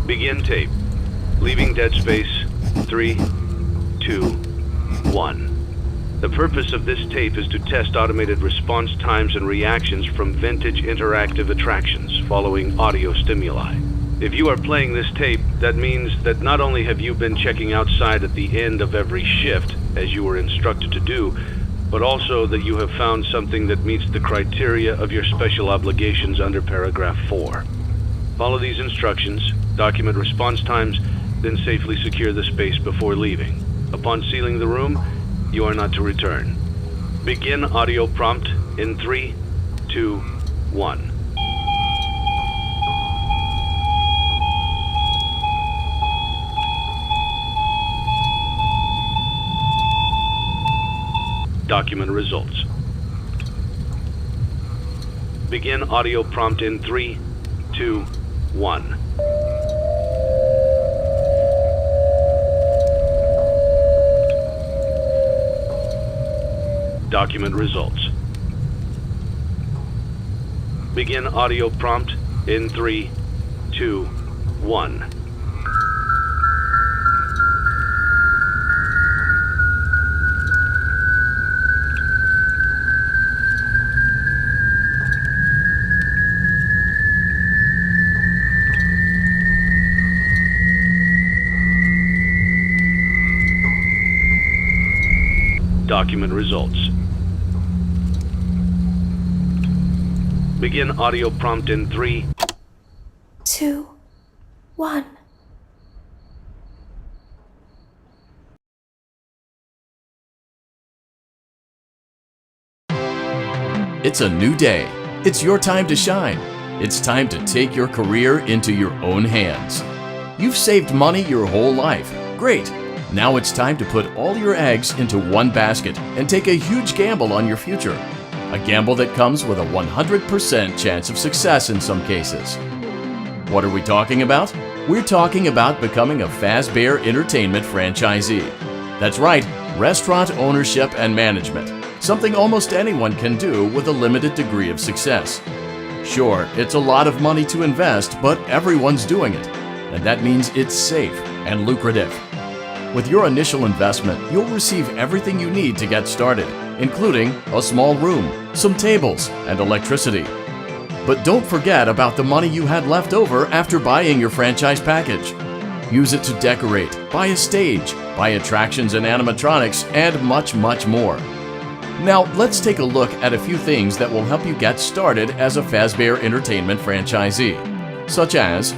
Begin tape. Leaving dead space. 3, 2, 1. The purpose of this tape is to test automated response times and reactions from vintage interactive attractions following audio stimuli. If you are playing this tape, that means that not only have you been checking outside at the end of every shift, as you were instructed to do, but also that you have found something that meets the criteria of your special obligations under paragraph 4. Follow these instructions, document response times, then safely secure the space before leaving. Upon sealing the room, you are not to return. Begin audio prompt in 3, 2, 1. Document results. Begin audio prompt in 3, 2, 1. Document results. Begin audio prompt in 3, 2, 1. Document results. Begin audio prompt in 3, 2, 1. It's a new day. It's your time to shine. It's time to take your career into your own hands. You've saved money your whole life. Great. Now it's time to put all your eggs into one basket and take a huge gamble on your future. A gamble that comes with a 100% chance of success in some cases. What are we talking about? We're talking about becoming a Fazbear Entertainment franchisee. That's right, restaurant ownership and management. Something almost anyone can do with a limited degree of success. Sure, it's a lot of money to invest, but everyone's doing it. and that means it's safe and lucrative. With your initial investment, you'll receive everything you need to get started, including a small room, some tables, and electricity. But don't forget about the money you had left over after buying your franchise package. Use it to decorate, buy a stage, buy attractions and animatronics, and much, much more. Now, let's take a look at a few things that will help you get started as a Fazbear Entertainment franchisee, such as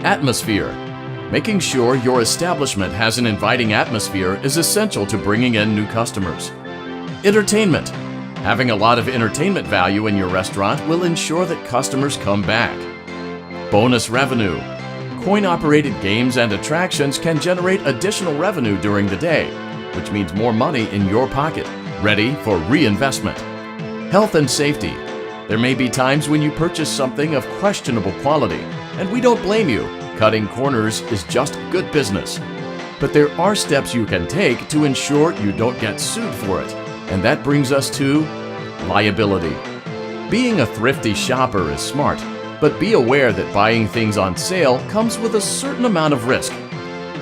atmosphere. Making sure your establishment has an inviting atmosphere is essential to bringing in new customers. Entertainment. Having a lot of entertainment value in your restaurant will ensure that customers come back. Bonus revenue. Coin-operated games and attractions can generate additional revenue during the day, which means more money in your pocket, ready for reinvestment. Health and safety. There may be times when you purchase something of questionable quality, and we don't blame you. Cutting corners is just good business. But there are steps you can take to ensure you don't get sued for it, and that brings us to liability. Being a thrifty shopper is smart, but be aware that buying things on sale comes with a certain amount of risk.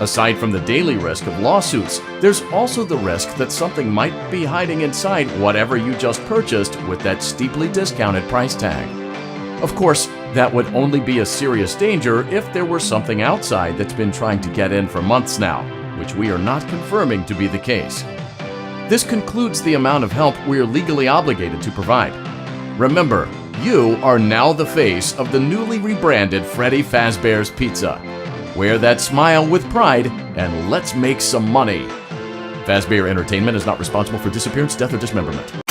Aside from the daily risk of lawsuits, there's also the risk that something might be hiding inside whatever you just purchased with that steeply discounted price tag. Of course, that would only be a serious danger if there were something outside that's been trying to get in for months now, which we are not confirming to be the case. This concludes the amount of help we are legally obligated to provide. Remember, you are now the face of the newly rebranded Freddy Fazbear's Pizza. Wear that smile with pride and let's make some money. Fazbear Entertainment is not responsible for disappearance, death, or dismemberment.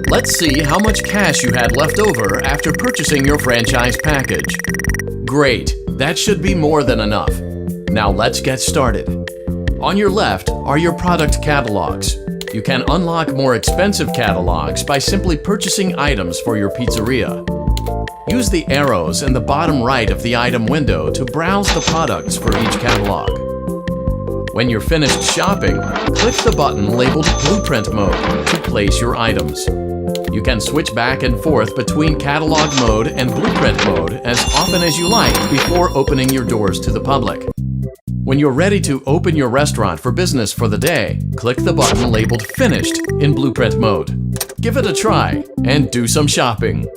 Let's see how much cash you had left over after purchasing your franchise package. Great, that should be more than enough. Now let's get started. On your left are your product catalogs. You can unlock more expensive catalogs by simply purchasing items for your pizzeria. Use the arrows in the bottom right of the item window to browse the products for each catalog. When you're finished shopping, click the button labeled Blueprint Mode to place your items. You can switch back and forth between Catalog Mode and Blueprint Mode as often as you like before opening your doors to the public. When you're ready to open your restaurant for business for the day, click the button labeled Finished in Blueprint Mode. Give it a try and do some shopping.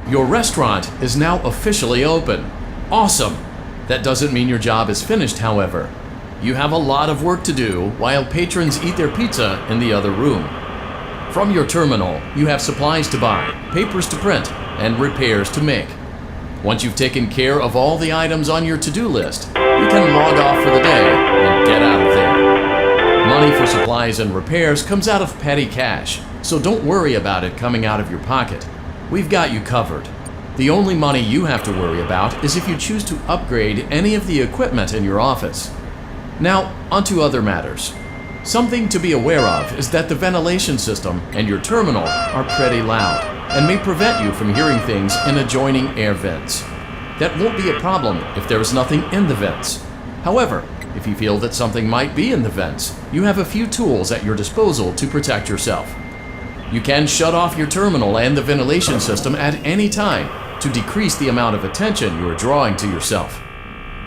Your restaurant is now officially open. Awesome! That doesn't mean your job is finished, however. You have a lot of work to do while patrons eat their pizza in the other room. From your terminal, you have supplies to buy, papers to print, and repairs to make. Once you've taken care of all the items on your to-do list, you can log off for the day and get out of there. Money for supplies and repairs comes out of petty cash, so don't worry about it coming out of your pocket. We've got you covered. The only money you have to worry about is if you choose to upgrade any of the equipment in your office. Now, onto other matters. Something to be aware of is that the ventilation system and your terminal are pretty loud and may prevent you from hearing things in adjoining air vents. That won't be a problem if there is nothing in the vents. However, if you feel that something might be in the vents, you have a few tools at your disposal to protect yourself. You can shut off your terminal and the ventilation system at any time to decrease the amount of attention you are drawing to yourself.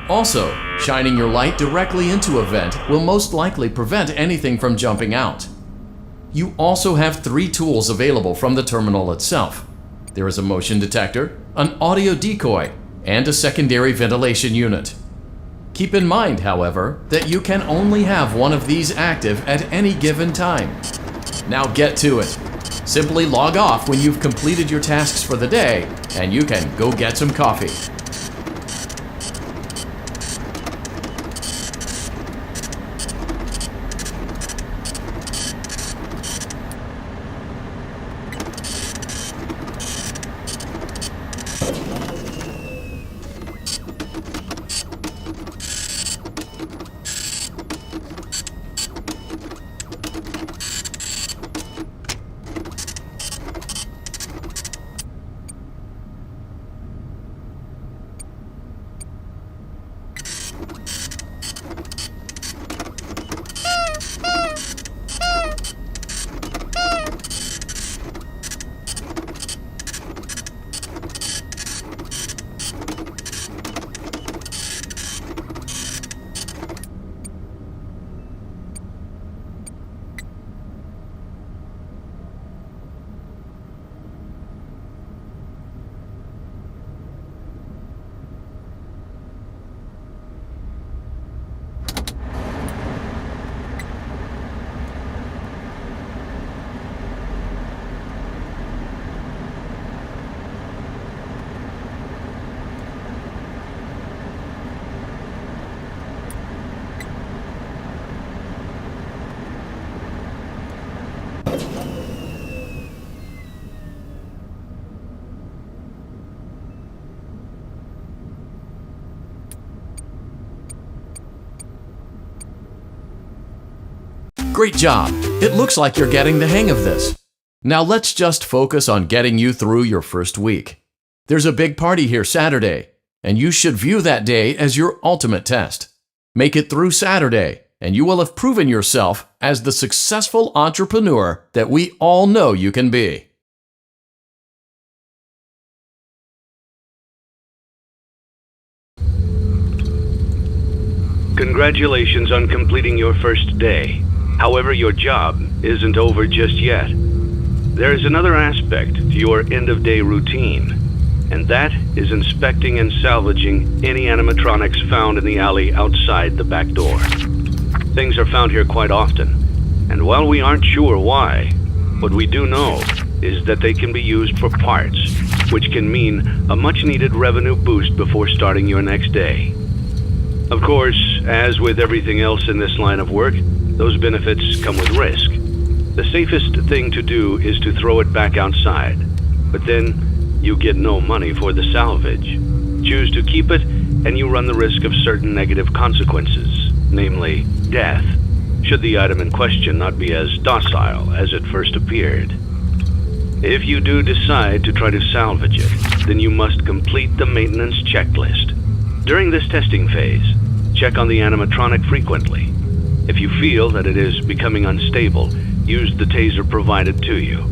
Also, shining your light directly into a vent will most likely prevent anything from jumping out. You also have 3 tools available from the terminal itself. There is a motion detector, an audio decoy, and a secondary ventilation unit. Keep in mind, however, that you can only have one of these active at any given time. Now get to it. Simply log off when you've completed your tasks for the day, and you can go get some coffee. Great job! It looks like you're getting the hang of this. Now let's just focus on getting you through your first week. There's a big party here Saturday, and you should view that day as your ultimate test. Make it through Saturday, and you will have proven yourself as the successful entrepreneur that we all know you can be. Congratulations on completing your first day. However, your job isn't over just yet. There is another aspect to your end-of-day routine, and that is inspecting and salvaging any animatronics found in the alley outside the back door. Things are found here quite often, and while we aren't sure why, what we do know is that they can be used for parts, which can mean a much-needed revenue boost before starting your next day. Of course, as with everything else in this line of work, those benefits come with risk. The safest thing to do is to throw it back outside, but then you get no money for the salvage. Choose to keep it, and you run the risk of certain negative consequences, namely death, should the item in question not be as docile as it first appeared. If you do decide to try to salvage it, then you must complete the maintenance checklist. During this testing phase, check on the animatronic frequently. If you feel that it is becoming unstable, use the taser provided to you.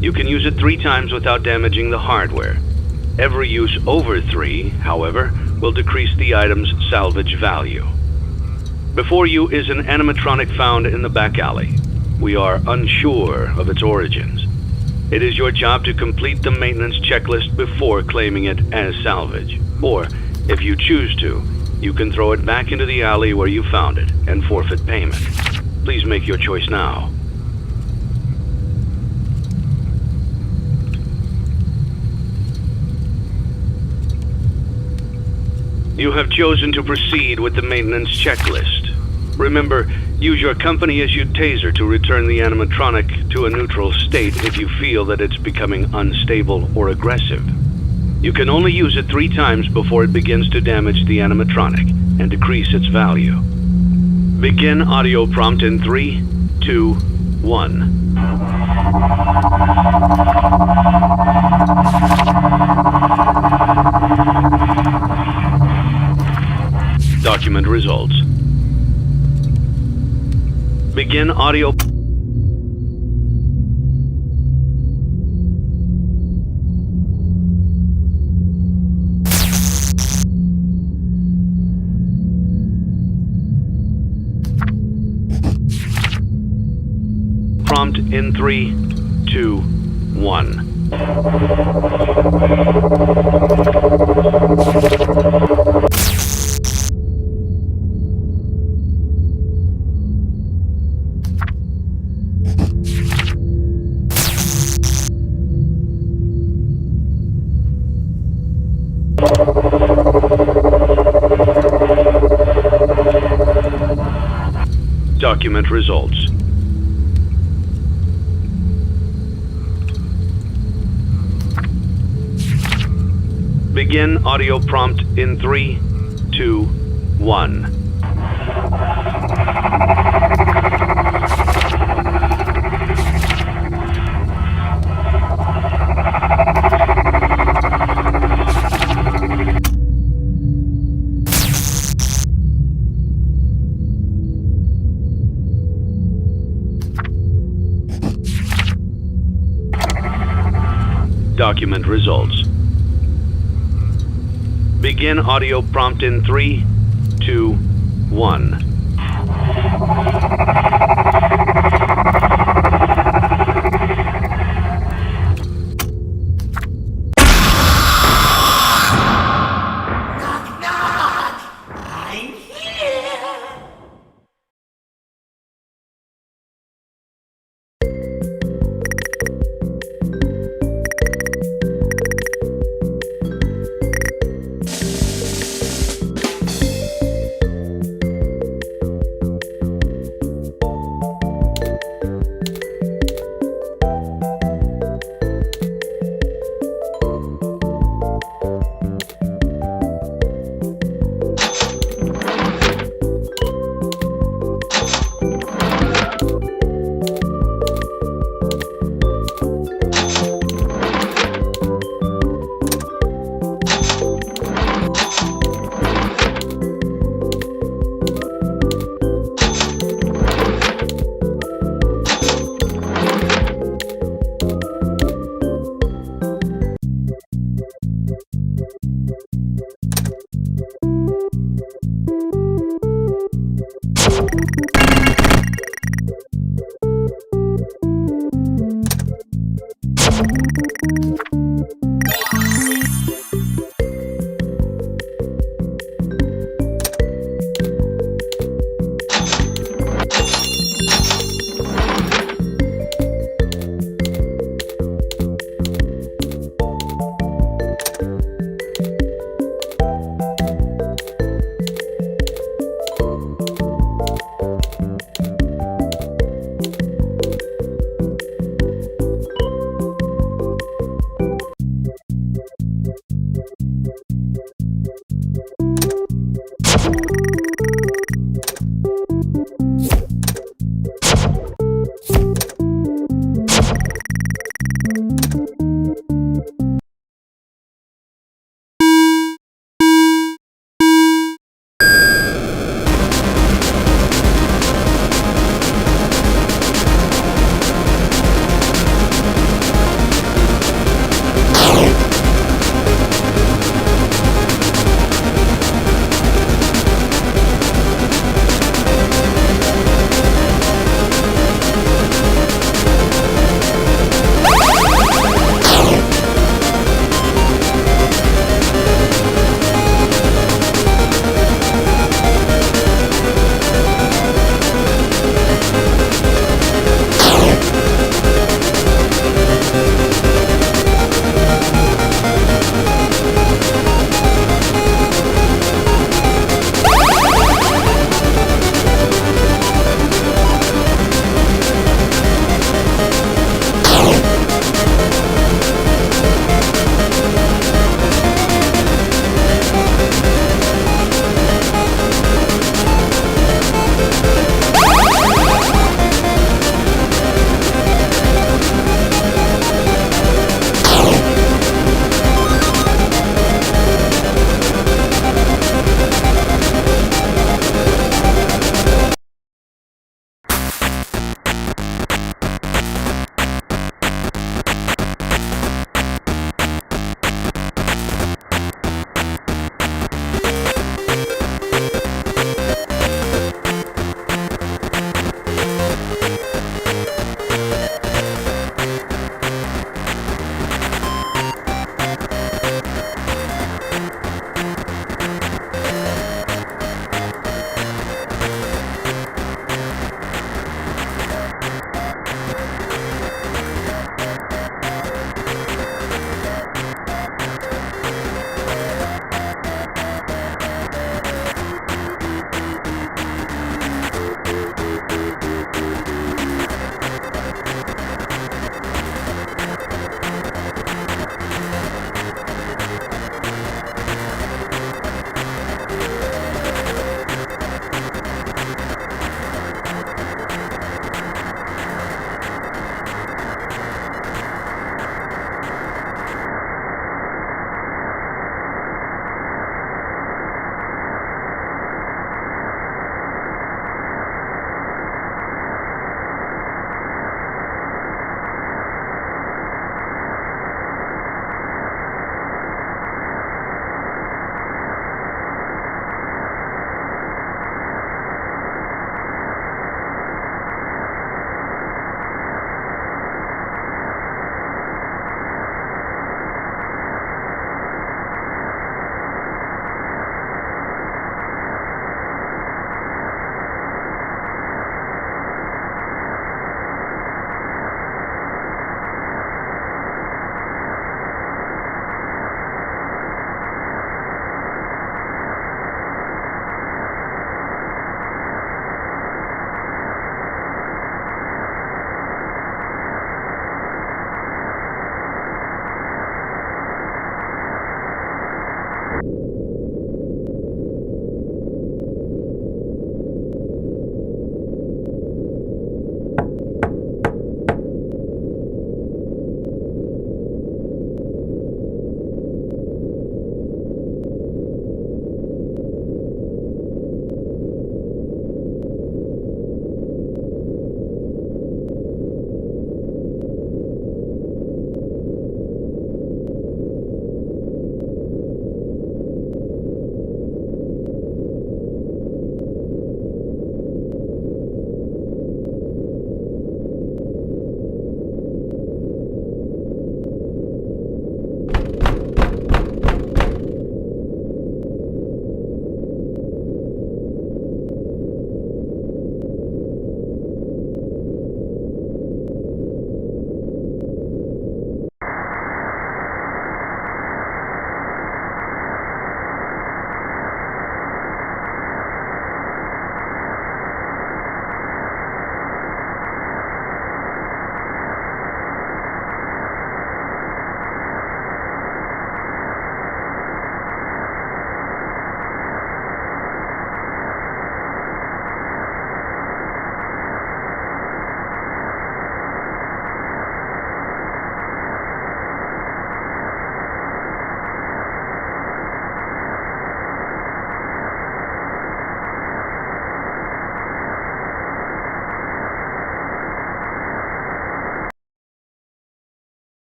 You can use it 3 times without damaging the hardware. Every use over 3, however, will decrease the item's salvage value. Before you is an animatronic found in the back alley. We are unsure of its origins. It is your job to complete the maintenance checklist before claiming it as salvage. Or, if you choose to, you can throw it back into the alley where you found it and forfeit payment. Please make your choice now. You have chosen to proceed with the maintenance checklist. Remember, use your company-issued taser to return the animatronic to a neutral state if you feel that it's becoming unstable or aggressive. You can only use it 3 times before it begins to damage the animatronic and decrease its value. Begin audio prompt in 3, 2, 1. Document results. Begin audio. Prompt in 3, 2, 1. Document results. Begin audio prompt in 3, 2, 1. Document results. Begin audio prompt in 3, 2, 1.